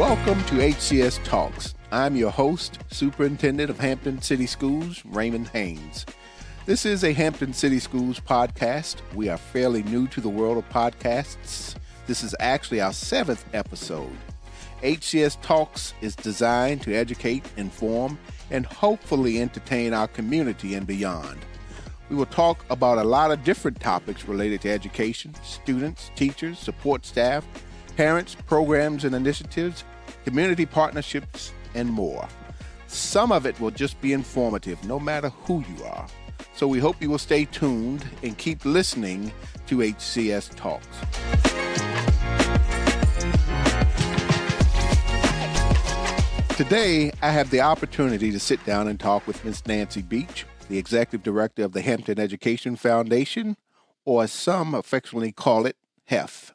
Welcome to HCS Talks. I'm your host, Superintendent of Hampton City Schools, Raymond Haynes. This is a Hampton City Schools podcast. We are fairly new to the world of podcasts. This is actually our 7th episode. HCS Talks is designed to educate, inform, and hopefully entertain our community and beyond. We will talk about a lot of different topics related to education, students, teachers, support staff, parents, programs and initiatives, community partnerships, and more. Some of it will just be informative, no matter who you are. So we hope you will stay tuned and keep listening to HCS Talks. Today, I have the opportunity to sit down and talk with Ms. Nancy Beach, the Executive Director of the Hampton Education Foundation, or as some affectionately call it, H.E.F.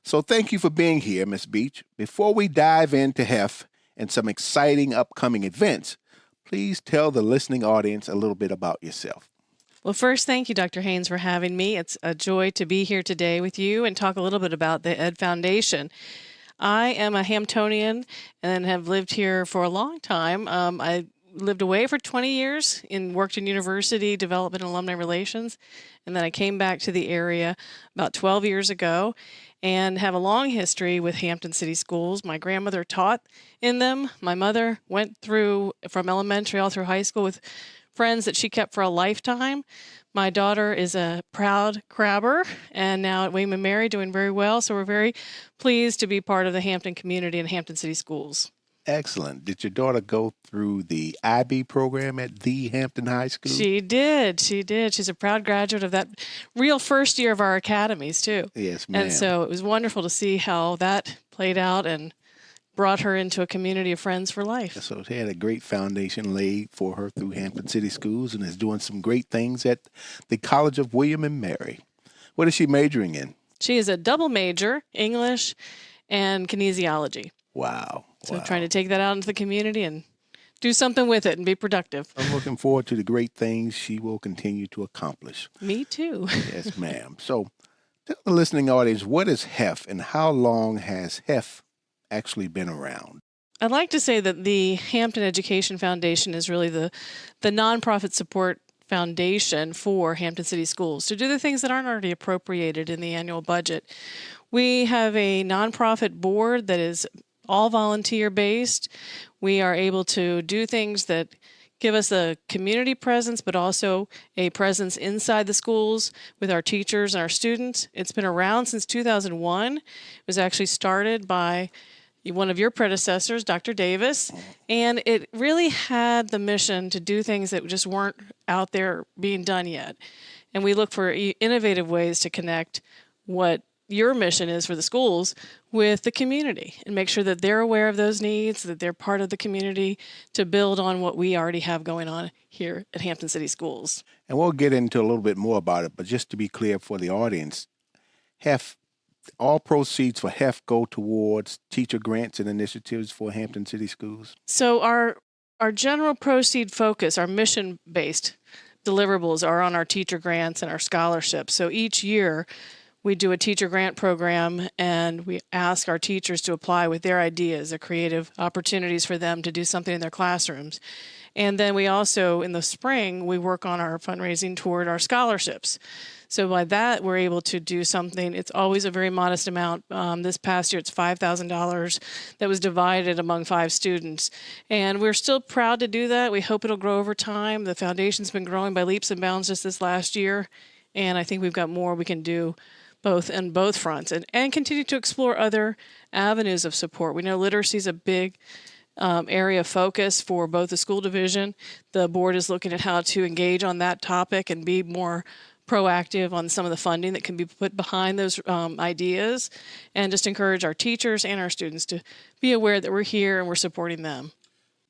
So thank you for being here, Ms. Beach. Before we dive into H.E.F. and some exciting upcoming events, please tell the listening audience a little bit about yourself. Well, first, thank you, Dr. Haynes, for having me. It's a joy to be here today with you and talk a little bit about the Ed Foundation. I am a Hamptonian and have lived here for a long time. I lived away for 20 years and worked in university development and alumni relations. And then I came back to the area about 12 years ago and have a long history with Hampton City Schools. My grandmother taught in them. My mother went through from elementary all through high school with friends that she kept for a lifetime. My daughter is a proud crabber and now at William & Mary doing very well. So we're very pleased to be part of the Hampton community and Hampton City Schools. Excellent. Did your daughter go through the IB program at the Hampton High School? She did. She's a proud graduate of that real first year of our academies, too. Yes, ma'am. And so it was wonderful to see how that played out and brought her into a community of friends for life. So she had a great foundation laid for her through Hampton City Schools and is doing some great things at the College of William & Mary. What is she majoring in? She is a double major, English and kinesiology. Wow. So trying to take that out into the community and do something with it and be productive. I'm looking forward to the great things she will continue to accomplish. Me too. Yes, ma'am. So tell the listening audience, what is H.E.F. and how long has H.E.F. actually been around? I'd like to say that the Hampton Education Foundation is really the nonprofit support foundation for Hampton City Schools to do the things that aren't already appropriated in the annual budget. We have a nonprofit board that is all volunteer-based. We are able to do things that give us a community presence, but also a presence inside the schools with our teachers and our students. It's been around since 2001. It was actually started by one of your predecessors, Dr. Davis, and it really had the mission to do things that just weren't out there being done yet. And we look for innovative ways to connect what your mission is for the schools with the community and make sure that they're aware of those needs, that they're part of the community to build on what we already have going on here at Hampton City Schools. And we'll get into a little bit more about it, but just to be clear for the audience, H.E.F., all proceeds for H.E.F. go towards teacher grants and initiatives for Hampton City Schools? So our general proceed focus, our mission-based deliverables are on our teacher grants and our scholarships. So each year, we do a teacher grant program and we ask our teachers to apply with their ideas, their creative opportunities for them to do something in their classrooms. And then we also, in the spring, we work on our fundraising toward our scholarships. So by that, we're able to do something. It's always a very modest amount. This past year, it's $5,000 that was divided among 5 students. And we're still proud to do that. We hope it'll grow over time. The foundation's been growing by leaps and bounds just this last year. And I think we've got more we can do both fronts and continue to explore other avenues of support. We know literacy is a big area of focus for both the school division. The board is looking at how to engage on that topic and be more proactive on some of the funding that can be put behind those ideas, and just encourage our teachers and our students to be aware that we're here and we're supporting them.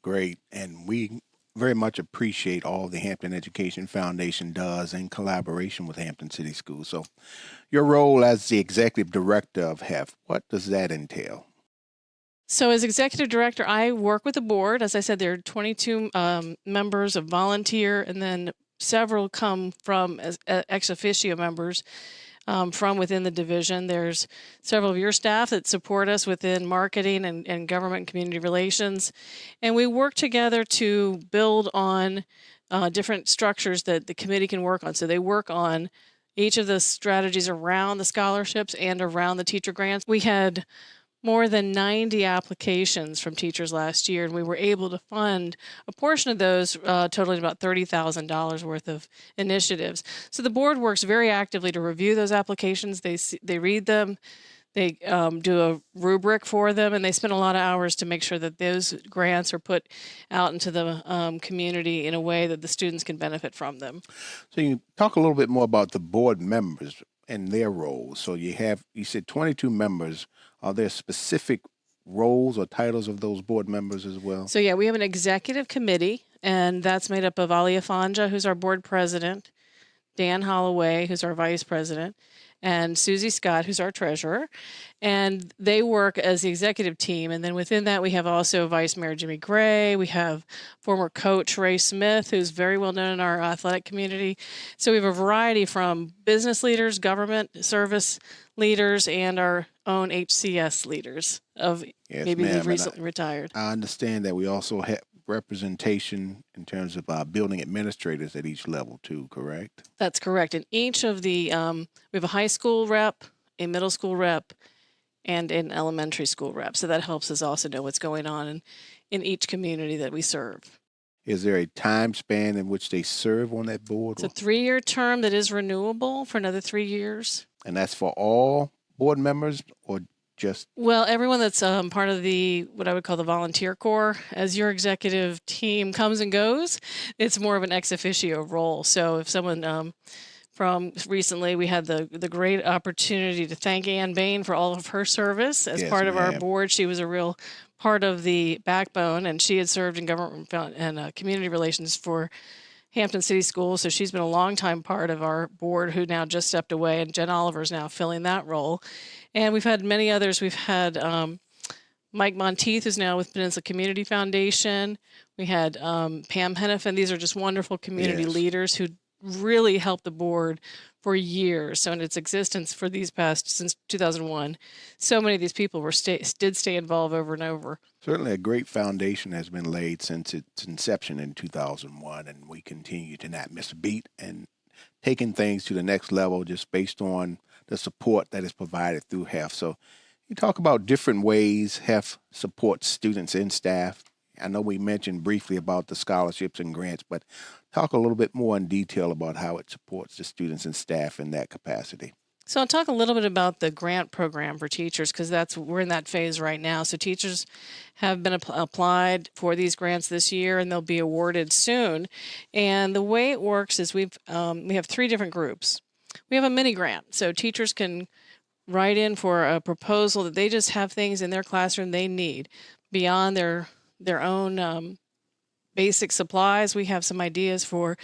Great. And we very much appreciate all the Hampton Education Foundation does in collaboration with Hampton City Schools. So your role as the executive director of H.E.F., what does that entail? So as executive director, I work with the board. As I said, there are 22 members of volunteer, and then several come from as ex officio members. from within the division. There's several of your staff that support us within marketing and government and community relations. And we work together to build on different structures that the committee can work on. So they work on each of the strategies around the scholarships and around the teacher grants. We had more than 90 applications from teachers last year, and we were able to fund a portion of those, totaling about $30,000 worth of initiatives. So the board works very actively to review those applications. They read them, they do a rubric for them, and they spend a lot of hours to make sure that those grants are put out into the community in a way that the students can benefit from them. So you talk a little bit more about the board members and their roles. So you said 22 members. Are there specific roles or titles of those board members as well? So yeah, we have an executive committee, and that's made up of Ali Afanja, who's our board president, Dan Holloway, who's our vice president, and Susie Scott, who's our treasurer. And they work as the executive team. And then within that, we have also Vice Mayor Jimmy Gray. We have former coach Ray Smith, who's very well known in our athletic community. So we have a variety from business leaders, government service leaders, and our own HCS leaders of maybe who've recently retired. I understand that we also have representation in terms of building administrators at each level too, correct? That's correct. In each of the, we have a high school rep, a middle school rep, and an elementary school rep. So that helps us also know what's going on in each community that we serve. Is there a time span in which they serve on that board? It's a 3-year term that is renewable for another 3 years. And that's for all board members or just? Well, everyone that's part of what I would call the volunteer corps. As your executive team comes and goes, it's more of an ex officio role. So if someone from recently, we had the great opportunity to thank Ann Bain for all of her service as part of our board. She was a real part of the backbone, and she had served in government and community relations for Hampton City Schools, so she's been a long-time part of our board who now just stepped away, and Jen Oliver's now filling that role. And we've had many others. We've had Mike Monteith, who's now with Peninsula Community Foundation. We had Pam Hennepin. These are just wonderful community leaders who really helped the board for years. So in its existence for since 2001, so many of these people did stay involved over and over. Certainly a great foundation has been laid since its inception in 2001, and we continue to not miss a beat and taking things to the next level just based on the support that is provided through H.E.F. So you talk about different ways H.E.F. supports students and staff. I know we mentioned briefly about the scholarships and grants, but talk a little bit more in detail about how it supports the students and staff in that capacity. So I'll talk a little bit about the grant program for teachers because we're in that phase right now. So teachers have been applied for these grants this year, and they'll be awarded soon. And the way it works is we have 3 different groups. We have a mini grant, so teachers can write in for a proposal that they just have things in their classroom they need beyond their own basic supplies. We have some ideas for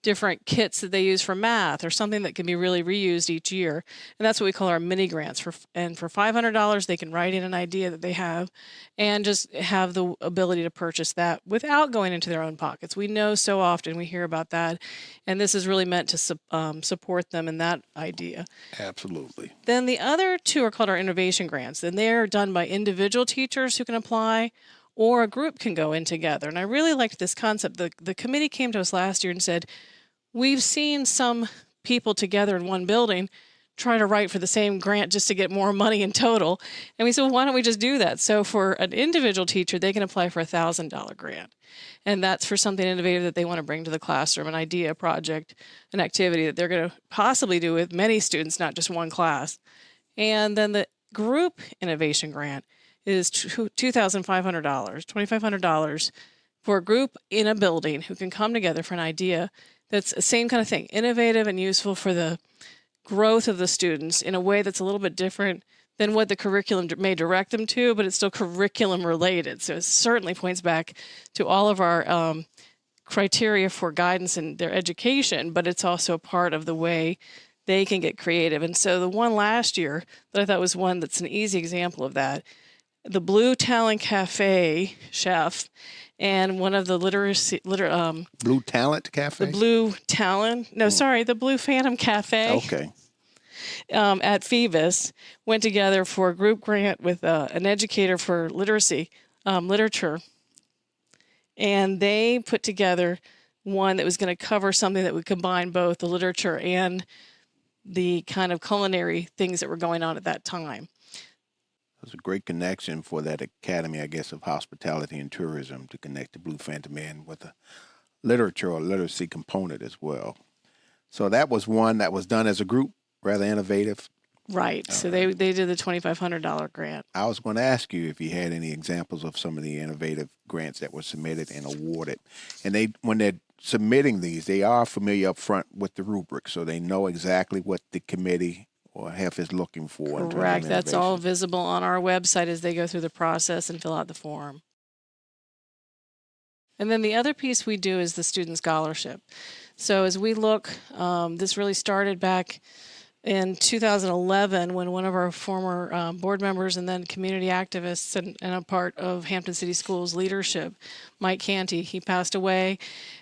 different kits that they use for math or something that can be really reused each year. And that's what we call our mini grants. And for $500, they can write in an idea that they have and just have the ability to purchase that without going into their own pockets. We know so often we hear about that, and this is really meant to support them in that idea. Absolutely. Then the other 2 are called our innovation grants, and they're done by individual teachers who can apply, or a group can go in together. And I really liked this concept. The committee came to us last year and said, we've seen some people together in one building try to write for the same grant just to get more money in total. And we said, well, why don't we just do that? So for an individual teacher, they can apply for a $1,000 grant. And that's for something innovative that they want to bring to the classroom, an idea, a project, an activity that they're going to possibly do with many students, not just one class. And then the group innovation grant is $2,500, $2,500 for a group in a building who can come together for an idea that's the same kind of thing, innovative and useful for the growth of the students in a way that's a little bit different than what the curriculum may direct them to, but it's still curriculum related. So it certainly points back to all of our criteria for guidance in their education, but it's also part of the way they can get creative. And so the one last year that I thought was one that's an easy example of that, the Blue Talent Cafe chef and one of the Blue Talent Cafe? The Blue Talent, the Blue Phantom Cafe. Okay. at Phoebus went together for a group grant with an educator for literature, and they put together one that was going to cover something that would combine both the literature and the kind of culinary things that were going on at that time. It was a great connection for that Academy, I guess, of Hospitality and Tourism to connect the Blue Phantom Inn with the literature or literacy component as well. So that was one that was done as a group, rather innovative. Right. So they did the $2,500 grant. I was going to ask you if you had any examples of some of the innovative grants that were submitted and awarded. And when they're submitting these, they are familiar up front with the rubric, so they know exactly what the committee or H.E.F is looking for. Correct. That's all visible on our website as they go through the process and fill out the form. And then the other piece we do is the student scholarship. So as we look, this really started back in 2011 when one of our former board members and then community activists and a part of Hampton City Schools leadership, Mike Canty, he passed away.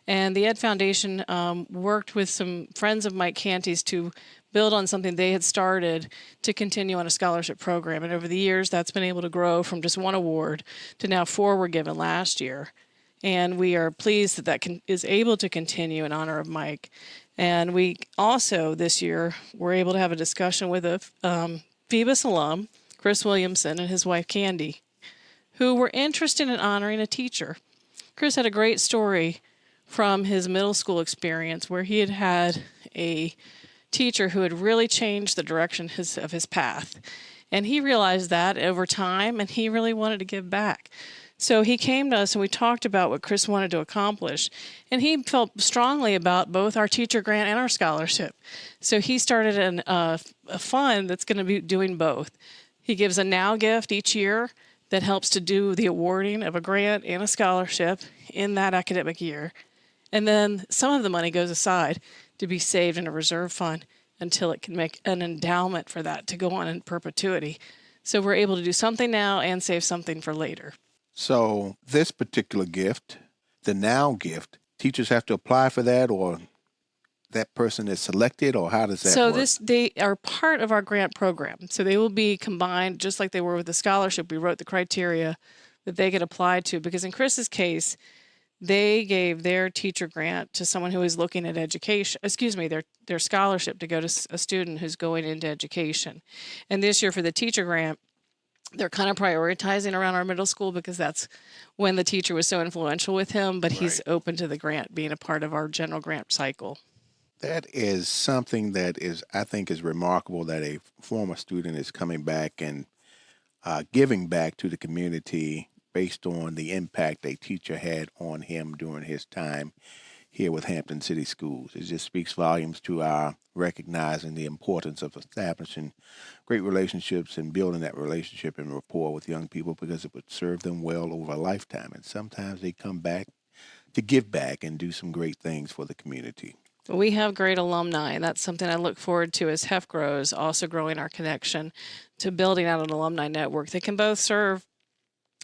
And the Ed Foundation worked with some friends of Mike Canty's to build on something they had started to continue on a scholarship program. And over the years, that's been able to grow from just one award to now 4 were given last year. And we are pleased that that is able to continue in honor of Mike. And we also, this year, were able to have a discussion with a Phoebus alum, Chris Williamson, and his wife, Candy, who were interested in honoring a teacher. Chris had a great story from his middle school experience where he had a teacher who had really changed the direction of his path. And he realized that over time, and he really wanted to give back. So he came to us and we talked about what Chris wanted to accomplish. And he felt strongly about both our teacher grant and our scholarship. So he started a fund that's going to be doing both. He gives a now gift each year that helps to do the awarding of a grant and a scholarship in that academic year. And then some of the money goes aside to be saved in a reserve fund until it can make an endowment for that to go on in perpetuity. So we're able to do something now and save something for later. So this particular gift, the now gift, teachers have to apply for that, or that person is selected, or how does that work? So they are part of our grant program. So they will be combined just like they were with the scholarship. We wrote the criteria that they could apply to, because in Chris's case, they gave their teacher grant to someone who is looking at their scholarship to go to a student who's going into education. And this year for the teacher grant, they're kind of prioritizing around our middle school because that's when the teacher was so influential with him, but he's open to the grant being a part of our general grant cycle. That is something that I think is remarkable, that a former student is coming back and giving back to the community based on the impact a teacher had on him during his time here with Hampton City Schools. It just speaks volumes to our recognizing the importance of establishing great relationships and building that relationship and rapport with young people, because it would serve them well over a lifetime. And sometimes they come back to give back and do some great things for the community. We have great alumni, and that's something I look forward to as H.E.F grows, also growing our connection to building out an alumni network that can both serve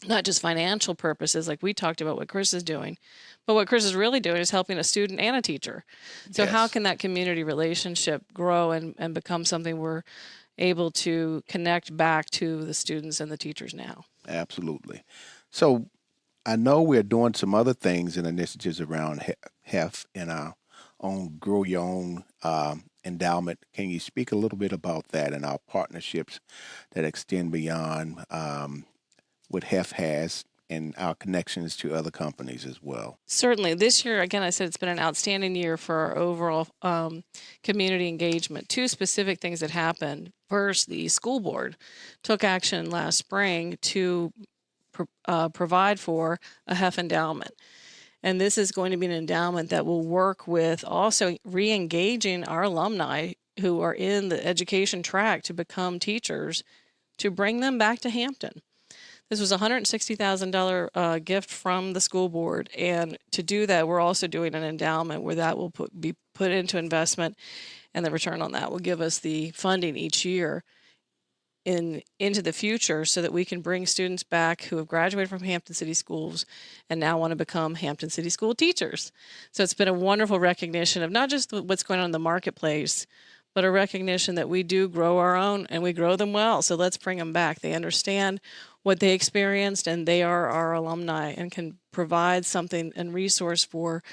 not just financial purposes like we talked about what Chris is doing, but what Chris is really doing is helping a student and a teacher. So how can that community relationship grow and become something we're able to connect back to the students and the teachers now? Absolutely. So I know we're doing some other things and initiatives around H.E.F in our own Grow Your Own endowment. Can you speak a little bit about that and our partnerships that extend beyond what H.E.F has and our connections to other companies as well? Certainly. This year, again, I said it's been an outstanding year for our overall community engagement. 2 specific things that happened. First, the school board took action last spring to provide for a H.E.F endowment. And this is going to be an endowment that will work with also re-engaging our alumni who are in the education track to become teachers, to bring them back to Hampton. This was a $160,000 gift from the school board, and to do that, we're also doing an endowment where that will be put into investment, and the return on that will give us the funding each year into the future so that we can bring students back who have graduated from Hampton City Schools and now want to become Hampton City School teachers. So it's been a wonderful recognition of not just what's going on in the marketplace, but a recognition that we do grow our own and we grow them well. So let's bring them back. They understand what they experienced, and they are our alumni and can provide something and resource for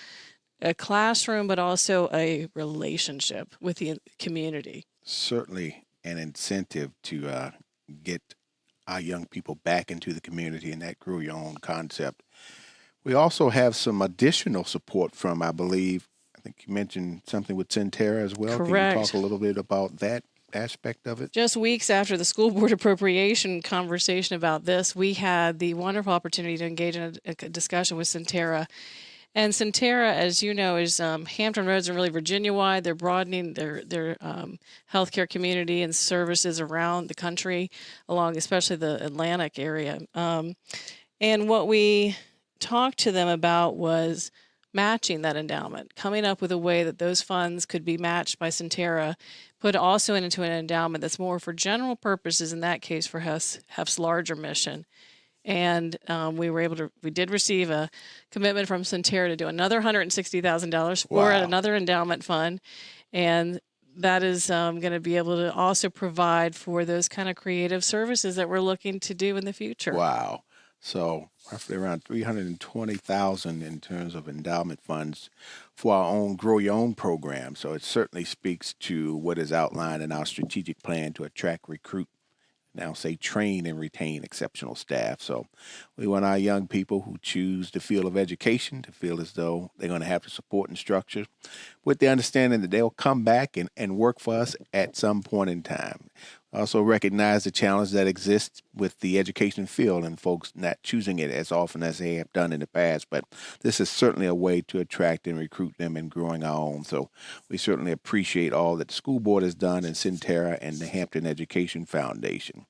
a classroom, but also a relationship with the community. Certainly an incentive to get our young people back into the community and that grow your own concept. We also have some additional support from, I believe, I think you mentioned something with Centera as well. Correct. Can you talk a little bit about that aspect of it? Just weeks after the school board appropriation conversation about this, we had the wonderful opportunity to engage in a discussion with Centera. And Centera, as you know, is Hampton Roads and really Virginia-wide. They're broadening their healthcare community and services around the country, along especially the Atlantic area. And what we talked to them about was matching that endowment, coming up with a way that those funds could be matched by Centera, put also into an endowment that's more for general purposes, in that case for HEF's larger mission. And we did receive a commitment from Centera to do another $160,000 for another endowment fund. And that is going to be able to also provide for those kind of creative services that we're looking to do in the future. Wow. So roughly around $320,000 in terms of endowment funds for our own Grow Your Own program. So it certainly speaks to what is outlined in our strategic plan to attract, recruit, train and retain exceptional staff. So we want our young people who choose the field of education to feel as though they're going to have the support and structure with the understanding that they'll come back and work for us at some point in time. Also recognize the challenge that exists with the education field and folks not choosing it as often as they have done in the past. But this is certainly a way to attract and recruit them and growing our own. So we certainly appreciate all that the school board has done in Centera and the Hampton Education Foundation.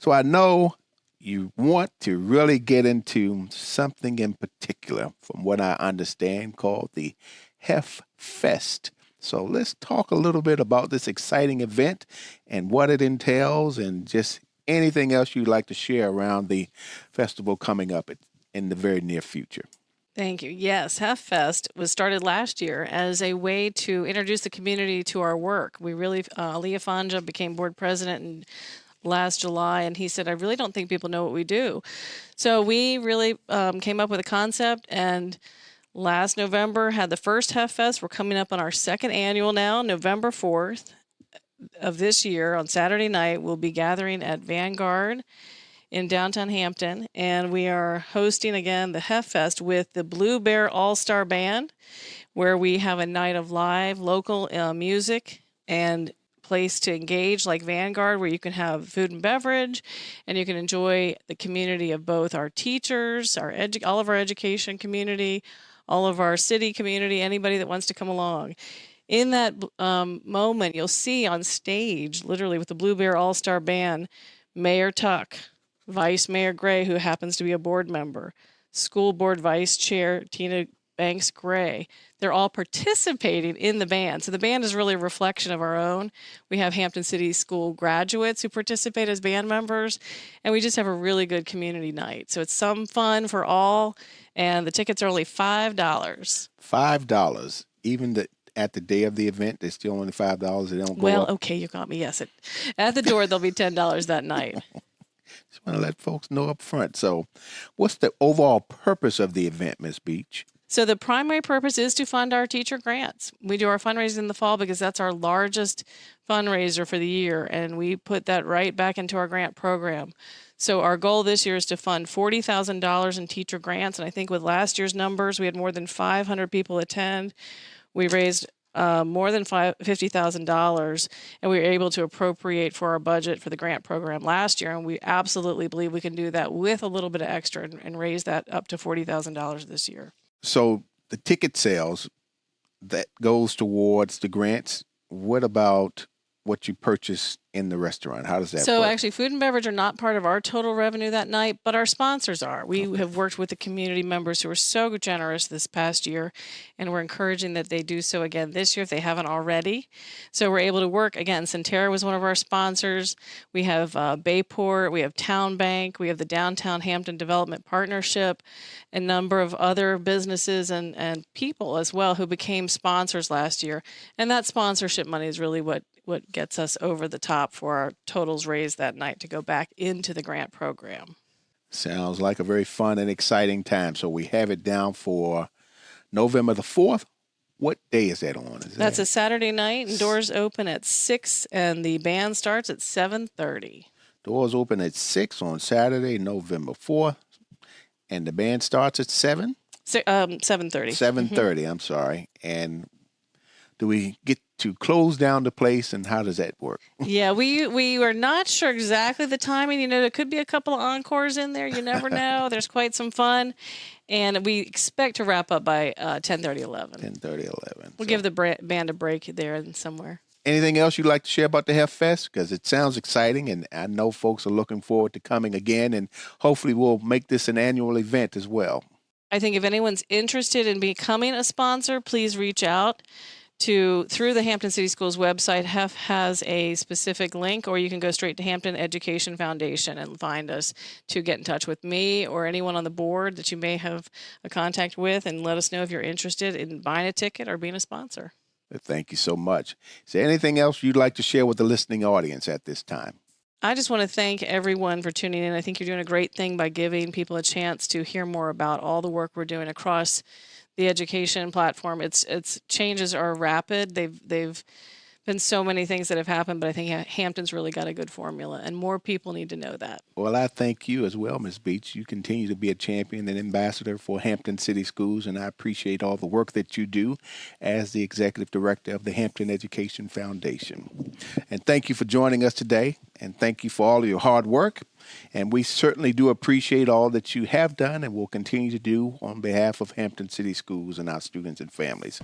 So I know you want to really get into something in particular, from what I understand, called the H.E.F Fest. So let's talk a little bit about this exciting event and what it entails, and just anything else you'd like to share around the festival coming up in the very near future. Thank you. Yes, H.E.F Fest was started last year as a way to introduce the community to our work. We really, Leah Fanja became board president in last July, and he said, I really don't think people know what we do. So we really came up with a concept, and last November had the first H.E.F Fest. We're coming up on our second annual now, November 4th of this year. On Saturday night, we'll be gathering at Vanguard in downtown Hampton, and we are hosting again the H.E.F Fest with the Blue Bear All-Star Band, where we have a night of live local music and place to engage like Vanguard, where you can have food and beverage, and you can enjoy the community of both our teachers, all of our education community, all of our city community, anybody that wants to come along. In that moment, you'll see on stage, literally with the Blue Bear All-Star Band, Mayor Tuck, Vice Mayor Gray, who happens to be a board member, School Board Vice Chair Tina Banks Gray. They're all participating in the band. So the band is really a reflection of our own. We have Hampton City School graduates who participate as band members, and we just have a really good community night. So it's some fun for all, and the tickets are only $5. $5, even at the day of the event, they're still only $5. They don't go up. Okay, you got me. Yes, at the door they'll be $10 that night. Just want to let folks know up front. So, what's the overall purpose of the event, Ms. Beach? So the primary purpose is to fund our teacher grants. We do our fundraising in the fall because that's our largest fundraiser for the year, and we put that right back into our grant program. So our goal this year is to fund $40,000 in teacher grants, and I think with last year's numbers, we had more than 500 people attend. We raised more than $50,000, and we were able to appropriate for our budget for the grant program last year, and we absolutely believe we can do that with a little bit of extra and raise that up to $40,000 this year. So the ticket sales, that goes towards the grants. What about what you purchase in the restaurant? How does that So work? actually, food and beverage are not part of our total revenue that night, but our sponsors are. We have worked with the community members who were so generous this past year, and we're encouraging that they do so again this year if they haven't already. So we're able to work, again, Centera was one of our sponsors. We have Bayport, we have Town Bank, we have the Downtown Hampton Development Partnership, a number of other businesses and people as well who became sponsors last year. And that sponsorship money is really what what gets us over the top for our totals raised that night to go back into the grant program. Sounds like a very fun and exciting time. So we have it down for November the 4th. What day is that on? That's a Saturday night, and doors open at 6, and the band starts at 7:30. Doors open at 6 on Saturday, November 4th, and the band starts at 7? 7:30. 7:30, I'm sorry. And do we get to close down the place, and how does that work? Yeah, we were not sure exactly the timing. There could be a couple of encores in there. You never know. There's quite some fun. And we expect to wrap up by 10:30, 11. 10:30, 11. We'll give the band a break there and somewhere. Anything else you'd like to share about the H.E.F Fest? Because it sounds exciting, and I know folks are looking forward to coming again, and hopefully we'll make this an annual event as well. I think if anyone's interested in becoming a sponsor, please reach out through the Hampton City Schools website. H.E.F has a specific link, or you can go straight to Hampton Education Foundation and find us to get in touch with me or anyone on the board that you may have a contact with, and let us know if you're interested in buying a ticket or being a sponsor. Thank you so much. Is there anything else you'd like to share with the listening audience at this time? I just want to thank everyone for tuning in. I think you're doing a great thing by giving people a chance to hear more about all the work we're doing across the education platform. Its changes are rapid. They've been so many things that have happened, but I think Hampton's really got a good formula, and more people need to know that. Well, I thank you as well, Ms. Beach. You continue to be a champion and ambassador for Hampton City Schools, and I appreciate all the work that you do as the executive director of the Hampton Education Foundation. And thank you for joining us today, and thank you for all of your hard work. And we certainly do appreciate all that you have done and will continue to do on behalf of Hampton City Schools and our students and families.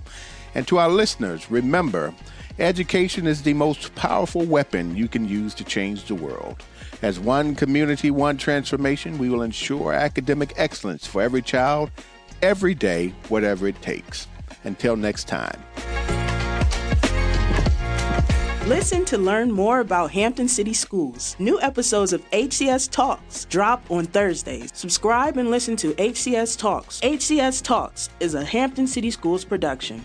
And to our listeners, remember, education is the most powerful weapon you can use to change the world. As one community, one transformation, we will ensure academic excellence for every child, every day, whatever it takes. Until next time. Listen to learn more about Hampton City Schools. New episodes of HCS Talks drop on Thursdays. Subscribe and listen to HCS Talks. HCS Talks is a Hampton City Schools production.